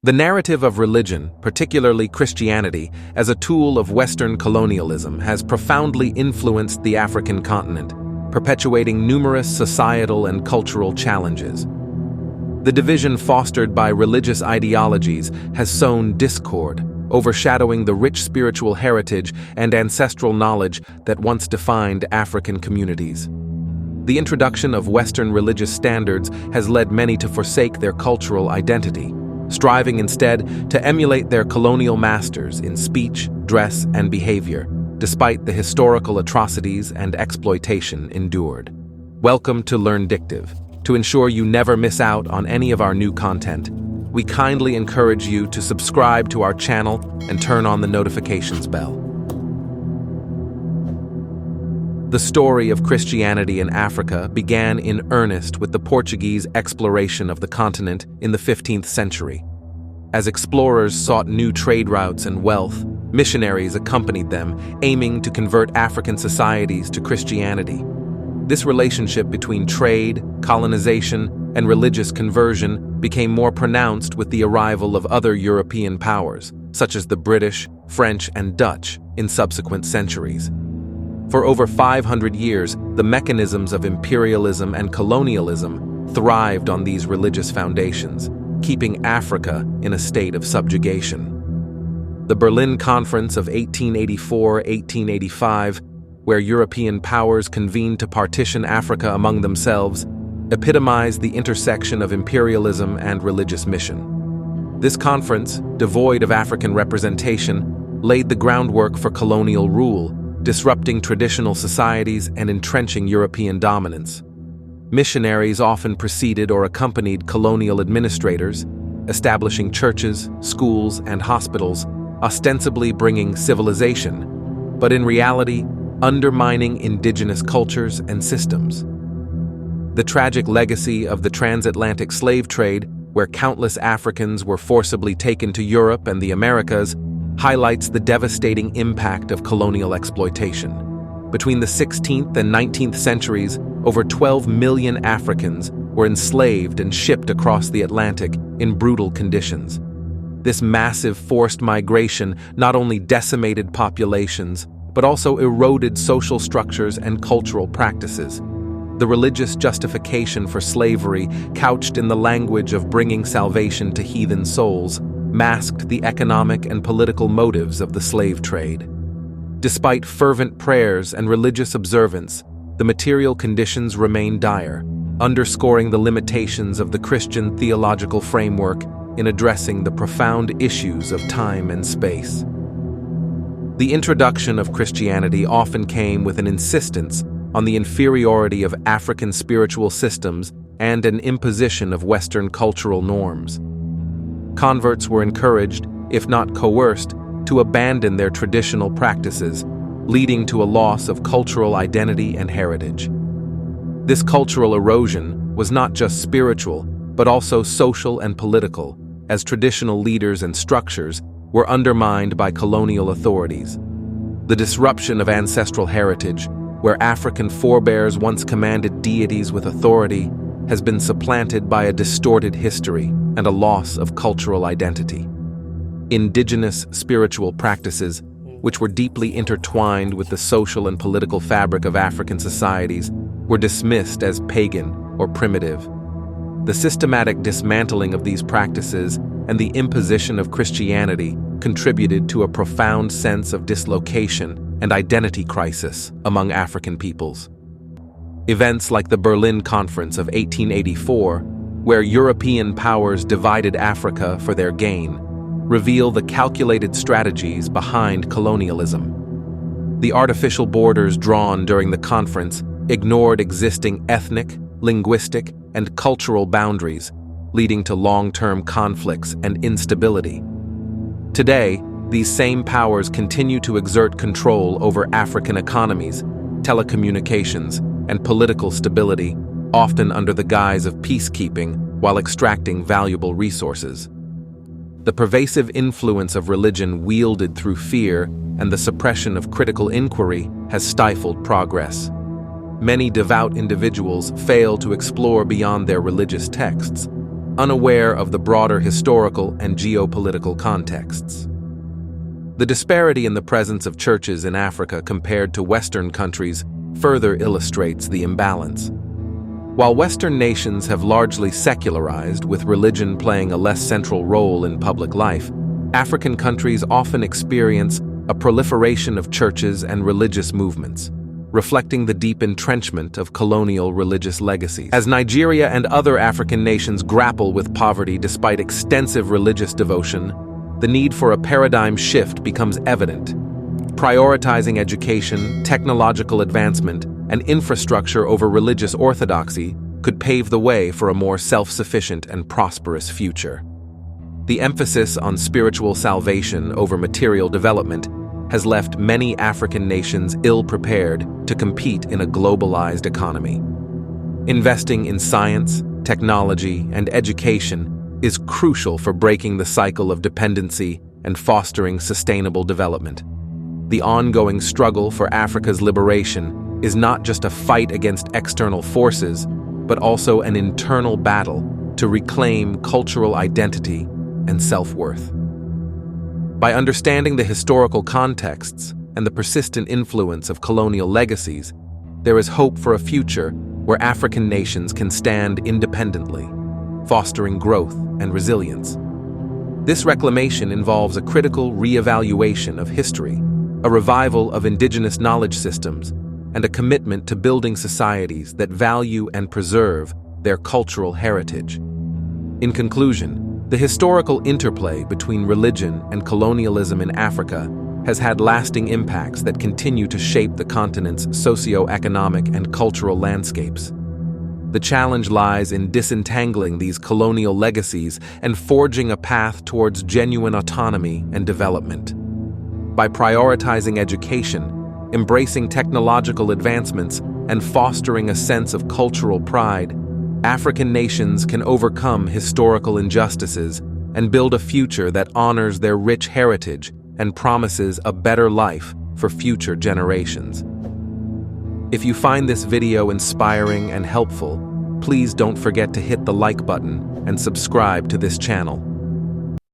The narrative of religion, particularly Christianity, as a tool of Western colonialism has profoundly influenced the African continent, perpetuating numerous societal and cultural challenges. The division fostered by religious ideologies has sown discord, overshadowing the rich spiritual heritage and ancestral knowledge that once defined African communities. The introduction of Western religious standards has led many to forsake their cultural identity, striving instead to emulate their colonial masters in speech, dress, and behavior, despite the historical atrocities and exploitation endured. Welcome to Learndictive. To ensure you never miss out on any of our new content, we kindly encourage you to subscribe to our channel and turn on the notifications bell. The story of Christianity in Africa began in earnest with the Portuguese exploration of the continent in the 15th century. As explorers sought new trade routes and wealth, missionaries accompanied them, aiming to convert African societies to Christianity. This relationship between trade, colonization, and religious conversion became more pronounced with the arrival of other European powers, such as the British, French, and Dutch, in subsequent centuries. For over 500 years, the mechanisms of imperialism and colonialism thrived on these religious foundations, keeping Africa in a state of subjugation. The Berlin Conference of 1884-1885, where European powers convened to partition Africa among themselves, epitomized the intersection of imperialism and religious mission. This conference, devoid of African representation, laid the groundwork for colonial rule, disrupting traditional societies and entrenching European dominance. Missionaries often preceded or accompanied colonial administrators, establishing churches, schools, and hospitals, ostensibly bringing civilization, but in reality, undermining indigenous cultures and systems. The tragic legacy of the transatlantic slave trade, where countless Africans were forcibly taken to Europe and the Americas, highlights the devastating impact of colonial exploitation. Between the 16th and 19th centuries, over 12 million Africans were enslaved and shipped across the Atlantic in brutal conditions. This massive forced migration not only decimated populations, but also eroded social structures and cultural practices. The religious justification for slavery, couched in the language of bringing salvation to heathen souls, masked the economic and political motives of the slave trade. Despite fervent prayers and religious observance, the material conditions remained dire, underscoring the limitations of the Christian theological framework in addressing the profound issues of time and space. The introduction of Christianity often came with an insistence on the inferiority of African spiritual systems and an imposition of Western cultural norms. Converts were encouraged, if not coerced, to abandon their traditional practices, leading to a loss of cultural identity and heritage. This cultural erosion was not just spiritual, but also social and political, as traditional leaders and structures were undermined by colonial authorities. The disruption of ancestral heritage, where African forebears once commanded deities with authority, has been supplanted by a distorted history and a loss of cultural identity. Indigenous spiritual practices, which were deeply intertwined with the social and political fabric of African societies, were dismissed as pagan or primitive. The systematic dismantling of these practices and the imposition of Christianity contributed to a profound sense of dislocation and identity crisis among African peoples. Events like the Berlin Conference of 1884, where European powers divided Africa for their gain, reveal the calculated strategies behind colonialism. The artificial borders drawn during the conference ignored existing ethnic, linguistic, and cultural boundaries, leading to long-term conflicts and instability. Today, these same powers continue to exert control over African economies, telecommunications, and political stability, often under the guise of peacekeeping while extracting valuable resources. The pervasive influence of religion wielded through fear and the suppression of critical inquiry has stifled progress. Many devout individuals fail to explore beyond their religious texts, unaware of the broader historical and geopolitical contexts. The disparity in the presence of churches in Africa compared to Western countries further illustrates the imbalance. While Western nations have largely secularized, with religion playing a less central role in public life, African countries often experience a proliferation of churches and religious movements, reflecting the deep entrenchment of colonial religious legacies. As Nigeria and other African nations grapple with poverty despite extensive religious devotion, the need for a paradigm shift becomes evident. Prioritizing education, technological advancement, and infrastructure over religious orthodoxy could pave the way for a more self-sufficient and prosperous future. The emphasis on spiritual salvation over material development has left many African nations ill-prepared to compete in a globalized economy. Investing in science, technology, and education is crucial for breaking the cycle of dependency and fostering sustainable development. The ongoing struggle for Africa's liberation is not just a fight against external forces, but also an internal battle to reclaim cultural identity and self-worth. By understanding the historical contexts and the persistent influence of colonial legacies, there is hope for a future where African nations can stand independently, fostering growth and resilience. This reclamation involves a critical re-evaluation of history, a revival of indigenous knowledge systems, and a commitment to building societies that value and preserve their cultural heritage. In conclusion, the historical interplay between religion and colonialism in Africa has had lasting impacts that continue to shape the continent's socio-economic and cultural landscapes. The challenge lies in disentangling these colonial legacies and forging a path towards genuine autonomy and development. By prioritizing education, embracing technological advancements, and fostering a sense of cultural pride, African nations can overcome historical injustices and build a future that honors their rich heritage and promises a better life for future generations. If you find this video inspiring and helpful, please don't forget to hit the like button and subscribe to this channel.